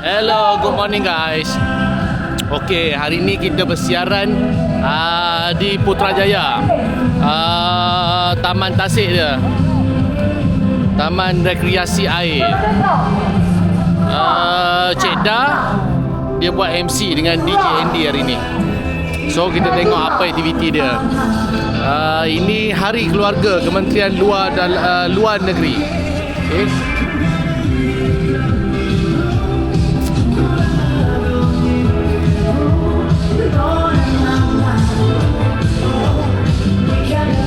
Hello, good morning guys. Okey, hari ni kita bersiaran di Putrajaya. Taman Tasik dia. Taman Rekreasi Air. Cik Dah dia buat MC dengan DJ Andy hari ni. So kita tengok apa aktiviti dia. Ini Hari Keluarga Kementerian Luar Negeri. Okay.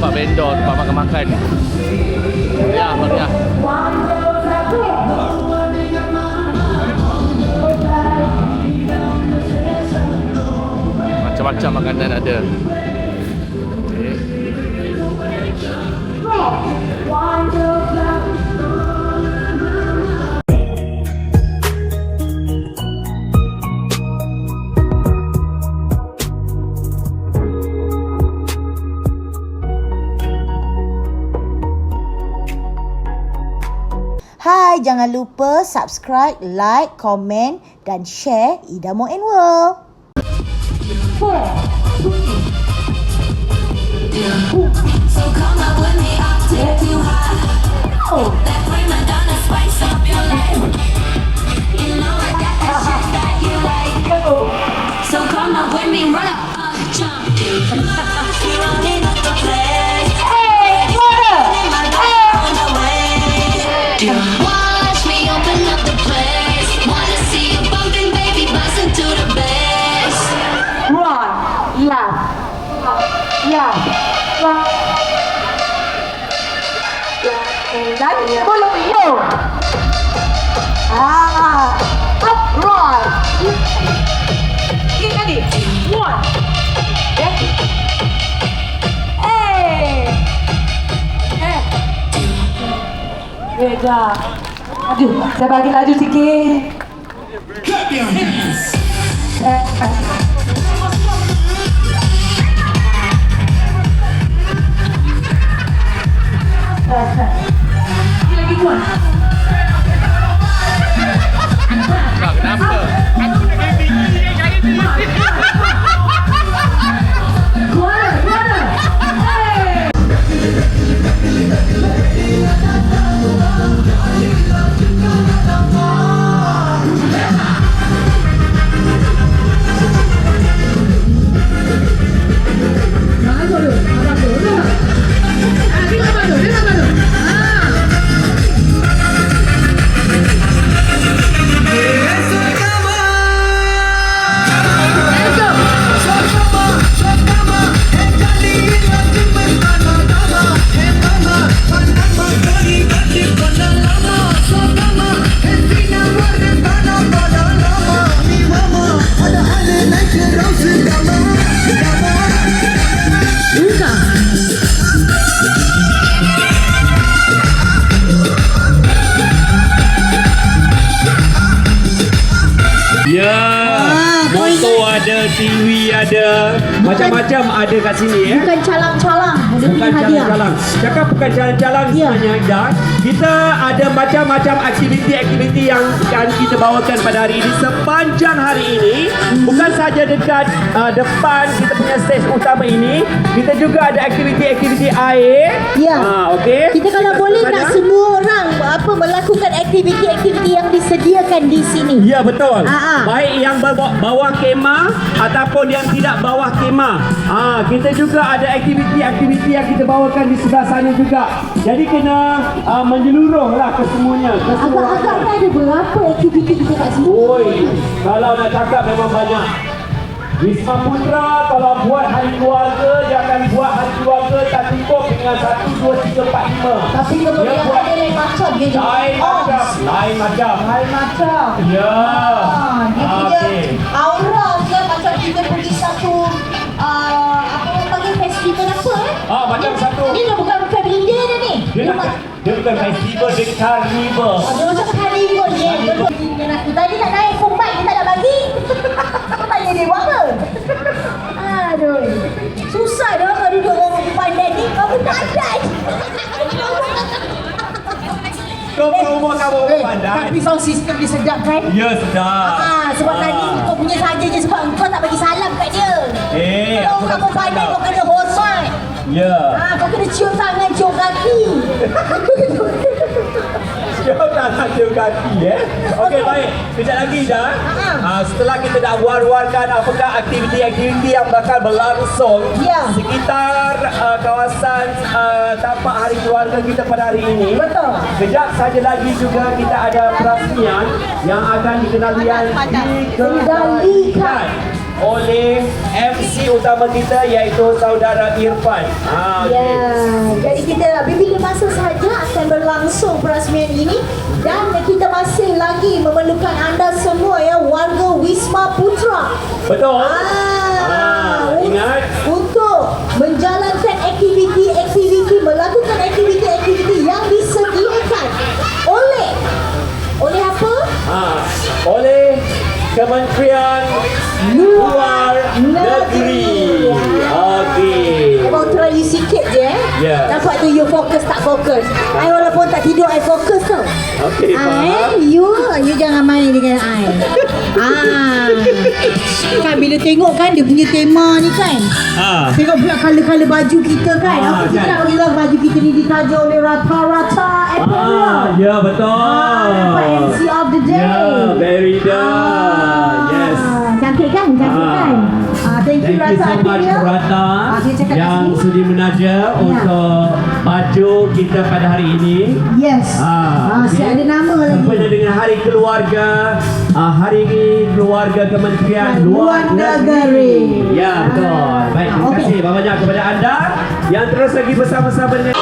Tempat vendor, tempat makan-makan. Ya, meriah. Macam-macam makanan ada. Okay. Hai, jangan lupa subscribe, like, komen dan share Idamo and World. So come up with me, I'll take you high. That prima donna spice up your life. You know I got that shit that you like. So come up with me, run up, jump. You're running up the place. Hey, water! Hey, on the way. Watch me open up the place. Wanna see you bumping, baby, bustin' to the bass. Right, left, left, right. Đánh follow you. Up, right. Get ready. One. Yeah. Hey. Hey. Beda. Aduh, saya bagi laju sikit. Clap your hands. Ini lagi kuat. Kenapa? Kuat. Hey. Motor ada, TV ada, macam-macam ada kat sini Bukan calang-calang. Bukan calang-calang. Cakap bukan calang-calang sebenarnya Ida. Kita ada macam-macam aktiviti-aktiviti yang akan kita bawakan pada hari ini. Sepanjang hari ini, bukan saja dekat depan kita punya stage utama ini, kita juga ada aktiviti-aktiviti air. Ya. Okey. Kita kalau boleh nak semua orang melakukan aktiviti-aktiviti yang disediakan di sini. Ya, betul. Ah. Baik yang bawah kemah ataupun yang tidak bawah kemah. Kita juga ada aktiviti-aktiviti yang kita bawakan di sebelah sana juga. Jadi kena menyeluruh lah ke semuanya. Agak-agaknya ada berapa aktiviti kita kat sini? Oi, kalau nak cakap memang banyak. Wisma Putra kalau buat hari keluarga, dia akan buat hari keluarga tak cukup dengan 1, 2, 3, 4, 5. Tapi kemudian Dia buat ada lain macam dia jadi. lain macam. Lain macam. Ya. Dia punya aura je macam kita pergi satu apa orang panggil festival apa Macam satu. Ni dah bukan family day dah ni. Dia bukan festival, dia carnival. Dia macam carnival je. Betul. Aku tadi nak naik phone bike, dia tak nak bagi. Kau tanya dia buat apa? Aduh. Susah dah kalau duduk orang pandai ni. Kamu pandai. Kau berumur kamu pandai. Tapi sound system dia sedap kan? Ya, sedap. Sebab tadi kau punya saja je sebab kau tak bagi salam kat dia. Aku Kalau kamu tak pandai salam. kau kena hormat. Ya. Kau kena cium tangan, cium kaki. Cium tangan, cium kaki Okey, baik. Kejap lagi dah. Setelah kita dah war-warkan apakah aktiviti-aktiviti yang bakal berlangsung Ya. sekitar kawasan tapak hari keluarga kita pada hari ini. Betul. Kejap saja lagi juga kita ada perasmian yang akan dikendalikan oleh MC utama kita iaitu saudara Irfan. Ya, jadi kita bila masa saja akan berlangsung perasmian ini dan kita masih lagi memerlukan anda semua ya warga Wisma Putra. Betul. Ingat untuk menjalankan aktiviti-aktiviti, melakukan aktiviti-aktiviti yang disediakan oleh apa? Oleh Kementerian Luar Negeri. Okey. Abang try you sikit je Ya. Nampak tu you fokus tak fokus. I walaupun tak tidur I fokus tau. Okey, faham. You jangan main dengan I. Kan bila tengok kan dia punya tema ni kan. Tengok pula color-color baju kita kan. Apa kita kan. nak bagi baju kita ni ditaja oleh rata-rata apparel. Ya, betul. Nampak MC of the day. Ya, very done. Yes. Cantik kan? Cantik kan? Thank you Thank you Rata so much Akhirnya. Rata Dia cakap kat yang sini. sudi menaja untuk baju kita pada hari ini. Yes. okey. Ada nama lagi. Sempena dengan Hari Keluarga, Hari Keluarga Kementerian Luar Negeri. Ya, betul. Baik, terima okey. kasih banyak kepada anda yang terus lagi bersama-sama dengan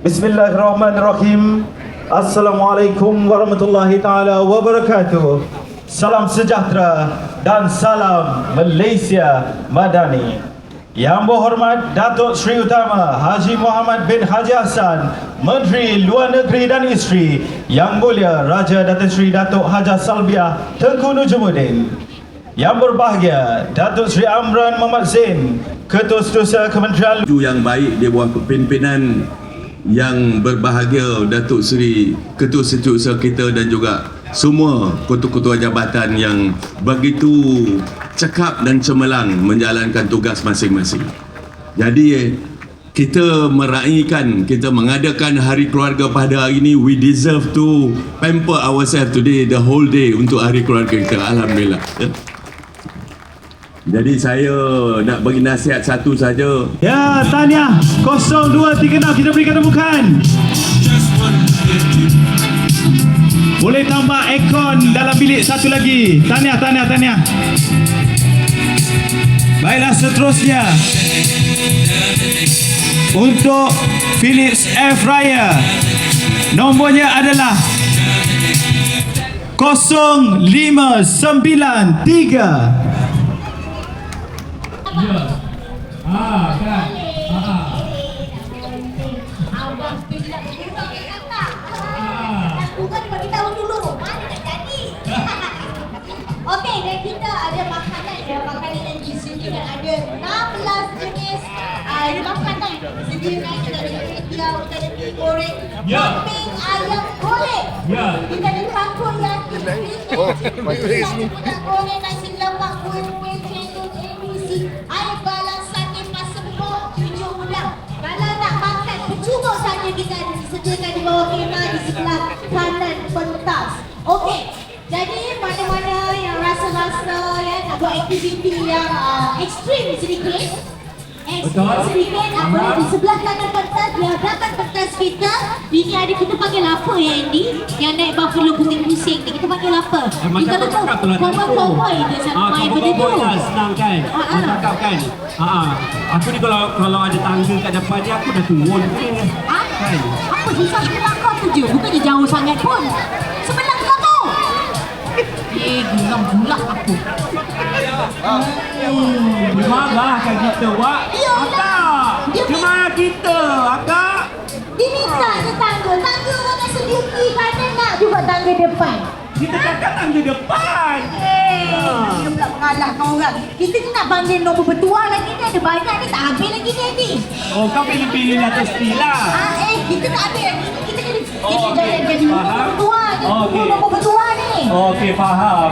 Bismillahirrahmanirrahim. Assalamualaikum warahmatullahi taala wabarakatuh. Salam sejahtera dan salam Malaysia Madani. Yang berhormat Datuk Seri Utama Haji Muhammad bin Haji Hassan, Menteri Luar Negeri dan Isteri. Yang mulia Raja Datuk Seri Datuk Hajah Salbiah Tengku Nujumuddin. Yang berbahagia Datuk Seri Amran Muhammad Zain, Ketua Setiausaha Kementerian yang baik di bawah kepimpinan yang berbahagia Datuk Seri Ketua Setiausaha kita dan juga semua ketua-ketua jabatan yang begitu cekap dan cemerlang menjalankan tugas masing-masing. Jadi kita meraihkan, kita mengadakan Hari Keluarga pada hari ini. We deserve to pamper ourselves today, the whole day untuk Hari Keluarga kita. Alhamdulillah. Jadi saya nak bagi nasihat satu saja. Ya, tahniah 0236 kita berikan tepukan. Boleh tambah aircon dalam bilik satu lagi. Tahniah. Baiklah, seterusnya untuk Philips Air Fryer, nombornya adalah 0593. Bukan bagi tahu dulu mana nak jadi. Okey, dan kita ada makanan yang di sini dan ada 16 jenis makanan disediakan. Kita ada kuitiau, kita ada mie goreng, kambing, ayam goreng. Kita ada kangkung yaki, kita goreng, nasi lemak, kuih-kuih, cendol, ABC, air balang, sate, pasir pok, cucuk udang. Kalau nak makan percuma saja kita ada disediakan di bawah kemah di sebelah kanan pentas. Okey, jadi mana-mana yang rasa-rasa ya nak buat aktiviti yang ekstrim sedikit, ekstrim sedikit, boleh di sebelah kanan pentas, di hadapan pentas judge kita. Ini ada kita panggil apa ya Andy? Yang naik buffalo pusing-pusing ni kita panggil apa? Kita tu cowboy dia main benda tu. Senang kan? Awak cakap kan? Aku ni kalau ada tangga kat depan ni aku dah turun kan? Apa susah sebelah kau tu je? Bukannya jauh sangat pun. Sebelah kau tu. Geram pula aku. Dia marahkan kita, Wak. Akak! Kemana kita, Akak? Diminta je tangga. Tangga orang nak sedia kiri kanan nak juga tangga depan. Kita cakap tangga depan. Dia pula mengalahkan orang. Kita ni nak panggil nombor bertuah lagi ni. Ada banyak ni tak habis lagi ni. Oh, kau pilih-pilih atas lah. Kita tak habis lagi ni. Kita kena okey. jadi nombor bertuah ni. Nombor bertuah ni. Okey, faham.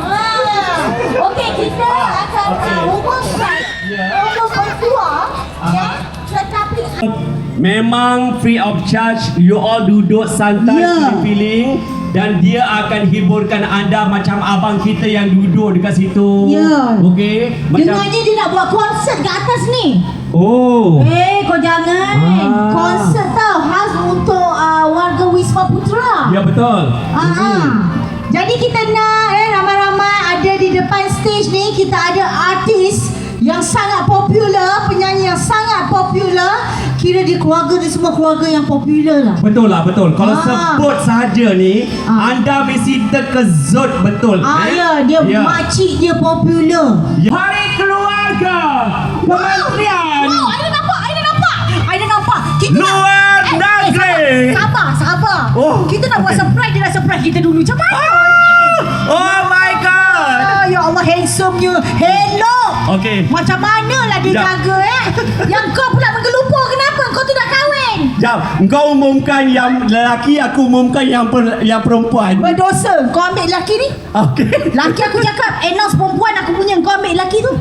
Okey, kita akan rumuskan nombor bertuah. Ya. Tetapi Memang free of charge. You all duduk santai, feeling. Dan dia akan hiburkan anda macam abang kita yang duduk dekat situ. Ya. Okey. dengannya dia nak buat konsert kat atas ni. Oh. Kau jangan. Konsert tau. Khas untuk warga Wisma Putra. Ya, betul. Jadi kita nak ramai-ramai ada di depan stage ni. Kita ada artis yang sangat popular, penyanyi yang sangat popular. Kira dia keluarga dia semua keluarga yang popular lah. Betul lah, betul. Kalau sebut saja ni, anda mesti terkejut betul. Ya, dia makcik dia popular. Hari Keluarga Kementerian Aida nampak. Kita Luar Negeri. Sabar. Oh. Kita nak buat surprise, dia nak surprise kita dulu. Macam mana? Oh my god. Ya Allah, handsome-nya. Hello. Okey. Macam manalah dia jaga Yang kau pula menggelupur. Kenapa? Kau tu dah kahwin. Jap, engkau umumkan yang lelaki, aku umumkan yang perempuan. Berdosa. Kau ambil lelaki ni. Okey. Lelaki aku cakap announce perempuan aku punya. Kau ambil lelaki tu.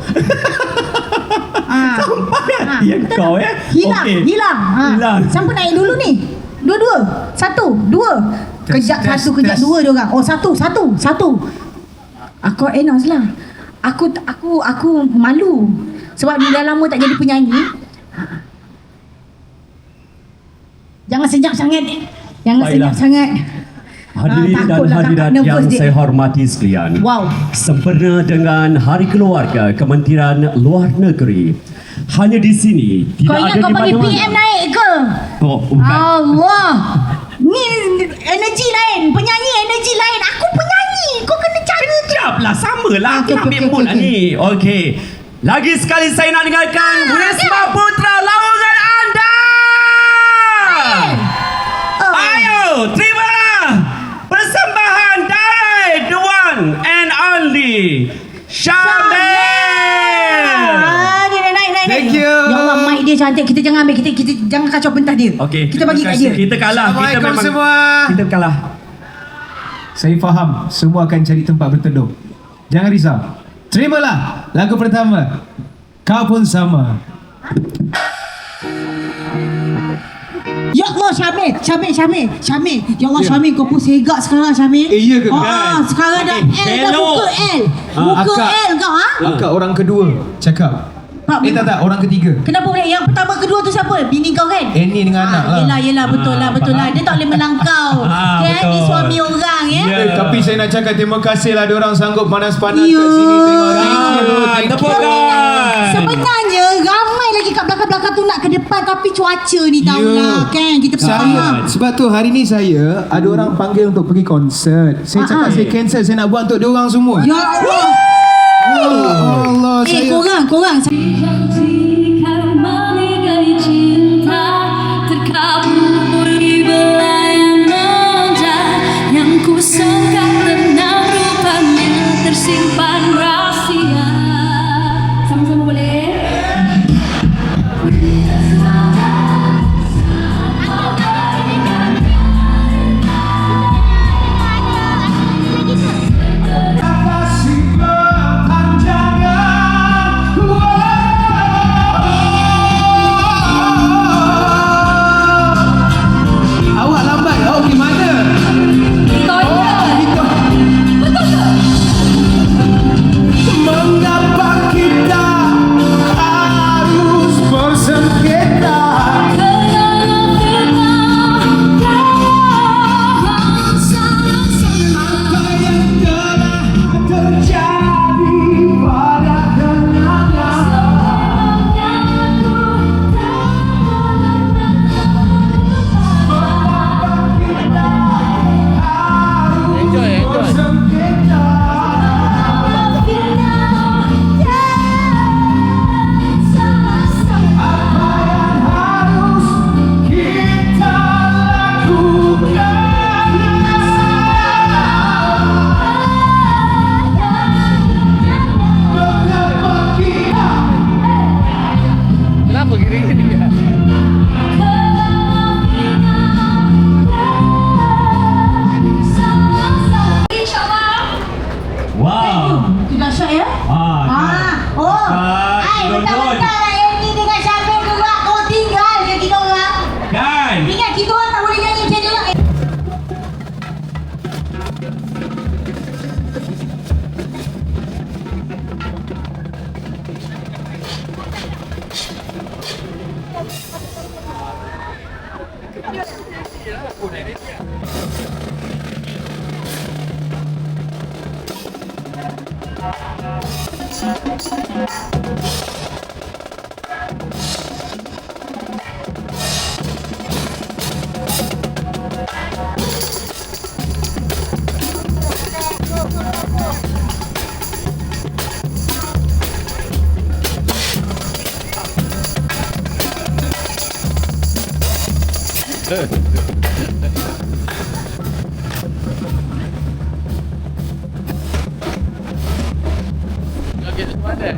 Yang kau Hilang. Okey. Hilang. Siapa naik dulu ni? Dua. Satu. Dua. Kejap satu, kejap dua dia orang. Oh, satu. Aku announce lah. Aku malu. Sebab dia dah lama tak jadi penyanyi. Jangan senyap sangat. Hadirin dan takutlah hadirat kakak yang nervous dia. saya hormati sekalian. Wow. Sempena dengan Hari Keluarga Kementerian Luar Negeri, hanya di sini Kau tidak ingat ada kau di panggil mana-mana. PM naik ke? Oh, bukan. Allah. Ni energi lain. Penyanyi energi lain. Aku penyanyi. Kau kena cara. Sekejaplah, samalah. Aku Okey, nak okey, ambil mood okey, ni. Okey. Lagi sekali saya nak dengarkan Wisma Putra lawangan anda. Ayo, terimalah persembahan dari the one and only Syamil. Naik. Thank you. Ya Allah, mic dia cantik. Kita jangan ambil. Kita jangan kacau pentas dia. Okey. Kita bagi kat dia. Kita kalah. Kita Assalamualaikum memang semua. Kita kalah. Saya faham semua akan cari tempat berteduh. Jangan risau. Terimalah lagu pertama. Kau pun sama. Ya Allah, Syamil. Ya Allah, Syamil. Kau pun segak sekarang, Syamil. Ya ke? Sekarang dah L dah Hello. buka L. Buka Akak. L kau, Akak orang kedua cakap. Tak, orang ketiga. Kenapa boleh? Yang pertama, kedua tu siapa? Bini kau kan? Annie dengan anak lah. Yelah, betul lah. Dia tak boleh melangkau. Kan? betul. Dia suami orang, ya? Tapi saya nak cakap terima kasih lah diorang sanggup panas-panas Ya. kat sini tengok. Thank you. Tepukan. Sebenarnya ramai lagi kat belakang-belakang tu nak ke depan, tapi cuaca ni tahu Ya. lah kan. Kita faham. Sebab tu hari ni saya ada orang panggil untuk pergi konsert. Saya cakap saya cancel, saya nak buat untuk diorang semua. Ya Allah. Allah, saya Korang. Jika meninggalkan cinta terkabur di belayan meja yang ku sangka tenang rupanya tersimpan rahasia. Sama-sama boleh? kasih perpanjangan. Okey, tu mana?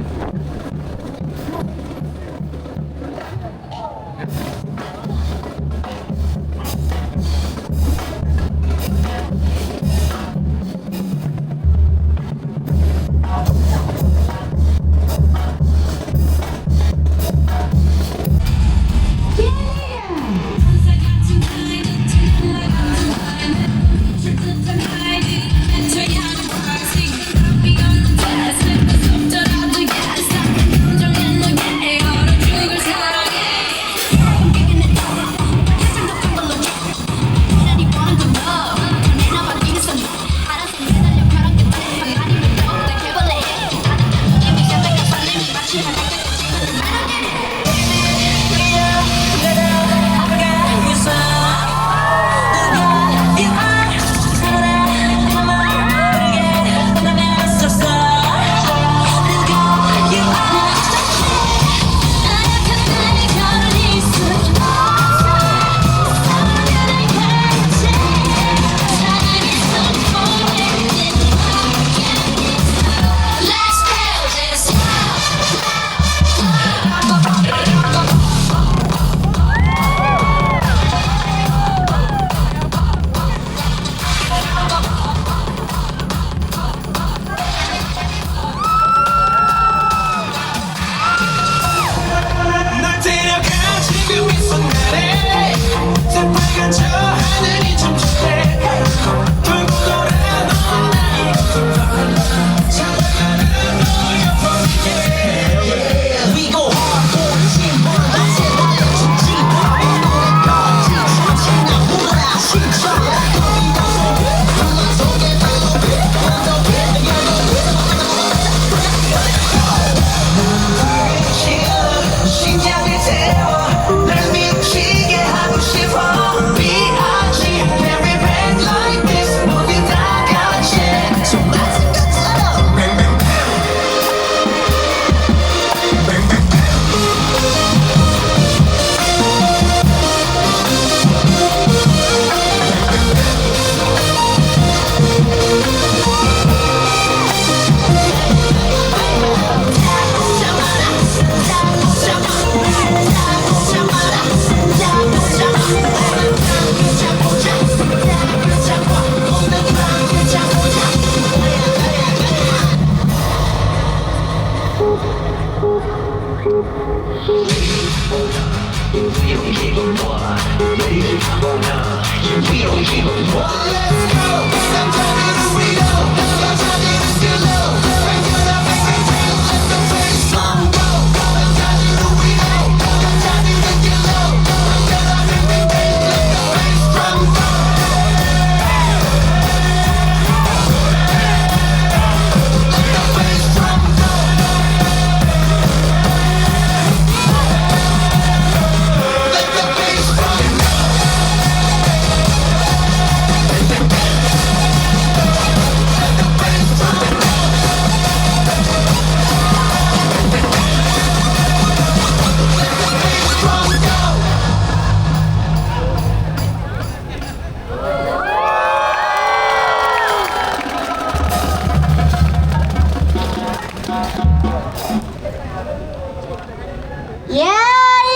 Ya,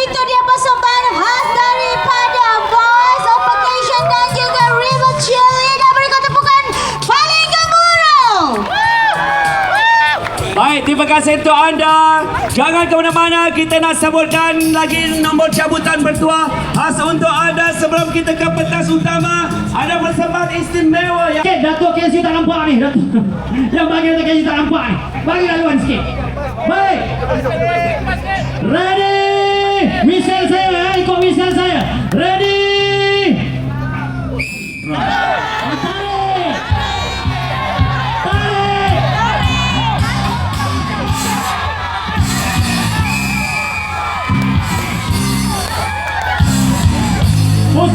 itu dia persembahan khas daripada Voice of Vacation dan juga River Cheerleader. Berikan tepukan paling gemuruh. Baik, terima kasih untuk anda. Jangan ke mana-mana, kita nak sebutkan lagi nombor cabutan bertuah khas untuk anda sebelum kita ke pentas utama. Ada persembahan istimewa yang... Sikit, Datuk KSU tak nampak ni, Datuk. Yang bagi Datuk KSU tak nampak ni. Bagi laluan sikit. Baik. Ready. Whistle saya, ikut whistle saya. Ready.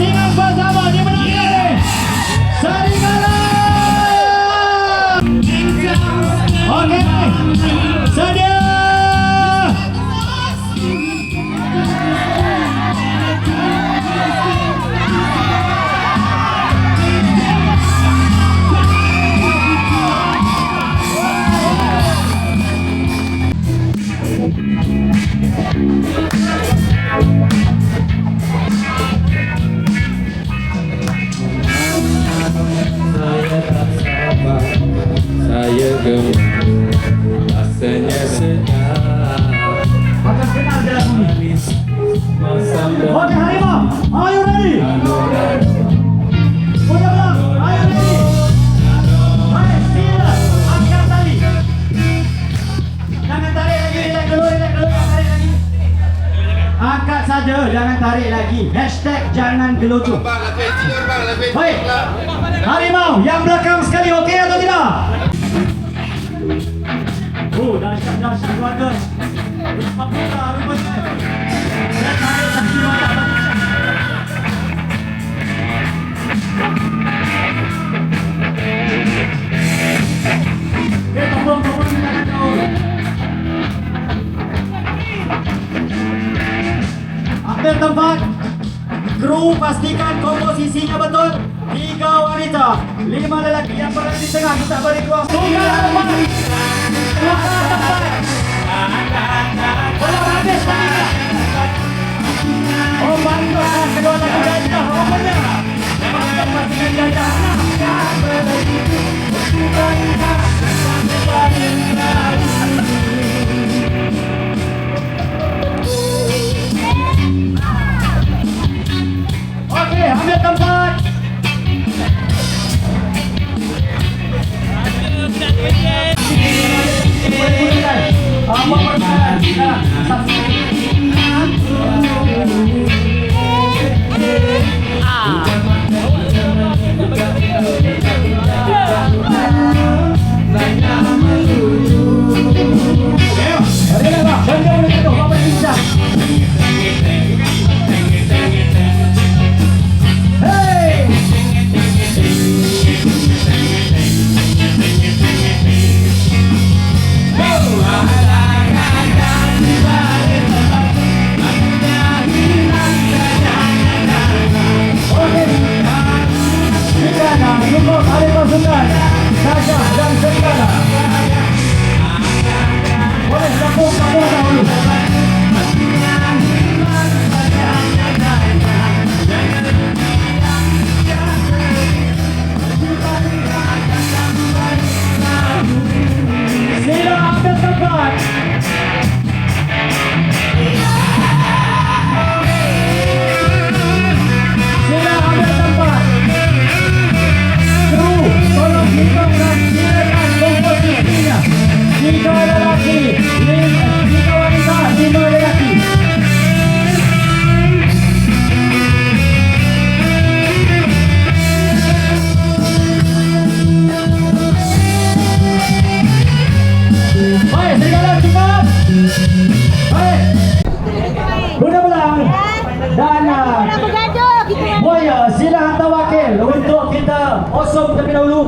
Saksikan bersama di menang ini Serigala. Okey, sedia. Saya gemar, rasanya sedap. Akan kenal dalam bumi. Okey, Harimau, are you ready? Udah belum? Are you ready? Baik, sila. Angkat tali. Jangan tarik lagi, relax dulu, tarik lagi. Angkat saja, jangan tarik lagi. Hashtag jangan gelojoh. Baik, Harimau yang belakang sekali, okey atau tidak? Oh, dahsyat keluarga. Risma Putra rupanya. Dan tarik saksi banyak bagi Syah. Okay, tolong tangan kau. Ambil tempat. Kru pastikan komposisinya betul. 3 wanita, 5 lelaki yang berada di tengah. Kita beri keluar. Tunggal tempat. Keluarkan tempat. Belum habis tadi. Oh, bantuan kedua lagu gajah. Rupanya. Bantuan pastikan gajah. Okey, ambil tempat.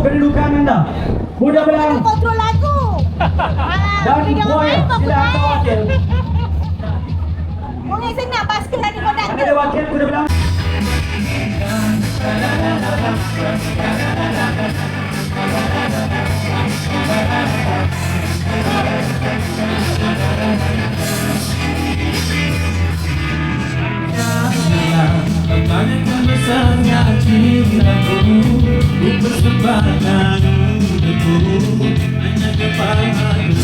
Kedudukan anda. Mudah belang. Kontrol lagu. Dan Buaya, sila hantar wakil. Mungkin senang basket tadi kau nak. Ada wakil, mudah belang. Tanyakan besarnya cintaku, ku persembahkan hidupku hanya kepadamu.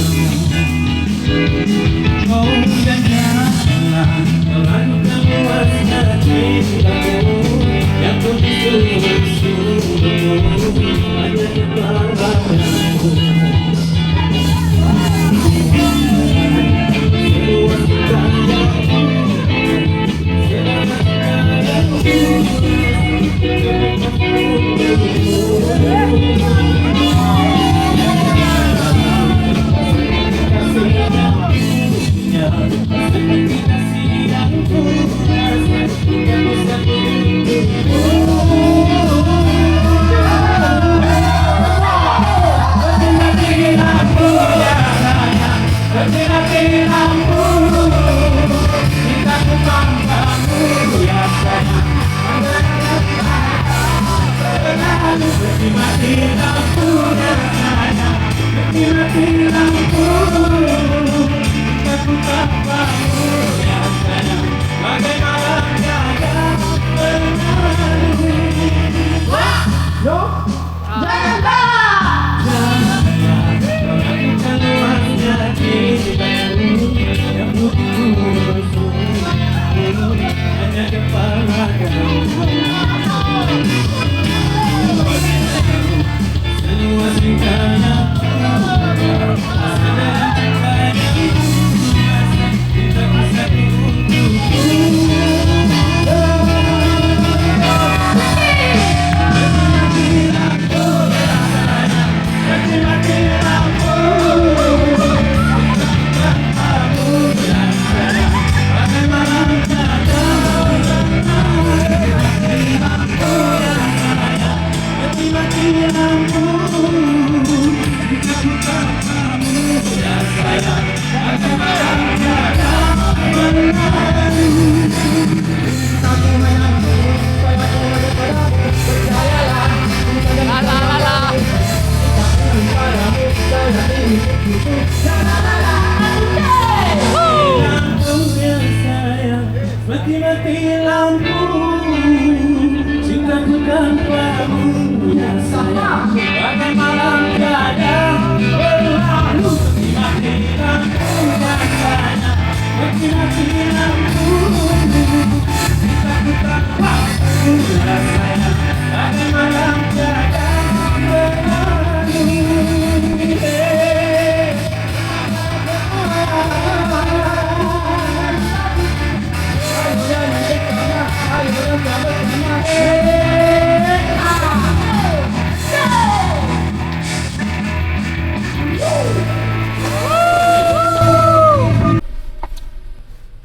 Oh janganlah kau ragukan luasnya cintaku, yang begitu bersungguh hanya kepadamu. Mati lampunya sayang, mati lampu. Aku tak mahu yang sayang, bagai malam tiada berlalu. Jangan kau. Lakukan luasnya cintamu yang begitu hanya kepala kamu. Seluas cintanya, sedalam cintanya, cintaku satu untukmu. Mati lampu, kamu yang sayang, bagai malam tiada berlalu. Mati lampu, aku tak kamu yang sayang, bagai malam tiada berlalu. Lampu yang sayang, mati lampu. Cintaku tanpamu yang sayang, bagai malam tiada berlalu. Mati lampu yang sayang, mati lampu. Cintaku tanpamu yang sayang, bagai malam tiada berlalu.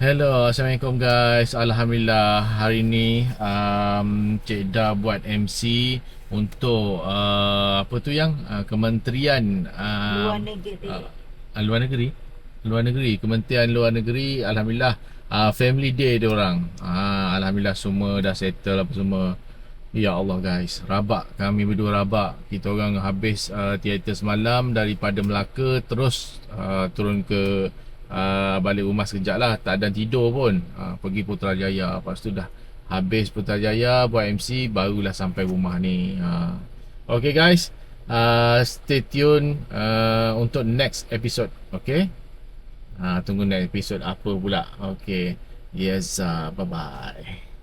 Hello, Assalamualaikum guys. Alhamdulillah hari ni Cik Da buat MC untuk apa tu yang Kementerian Luar Negeri, Kementerian Luar Negeri. Alhamdulillah Family Day dia orang. Alhamdulillah semua dah settle apa semua. Ya Allah guys, rabak, kami berdua rabak. Kita orang habis teater semalam daripada Melaka terus turun ke balik rumah sekejap lah, tak ada tidur pun. Pergi Putrajaya, lepas tu dah habis Putrajaya buat MC, barulah sampai rumah ni. Okay guys, stay tune untuk next episode. Okay, tunggu next episode apa pula. Okay, yes, bye bye.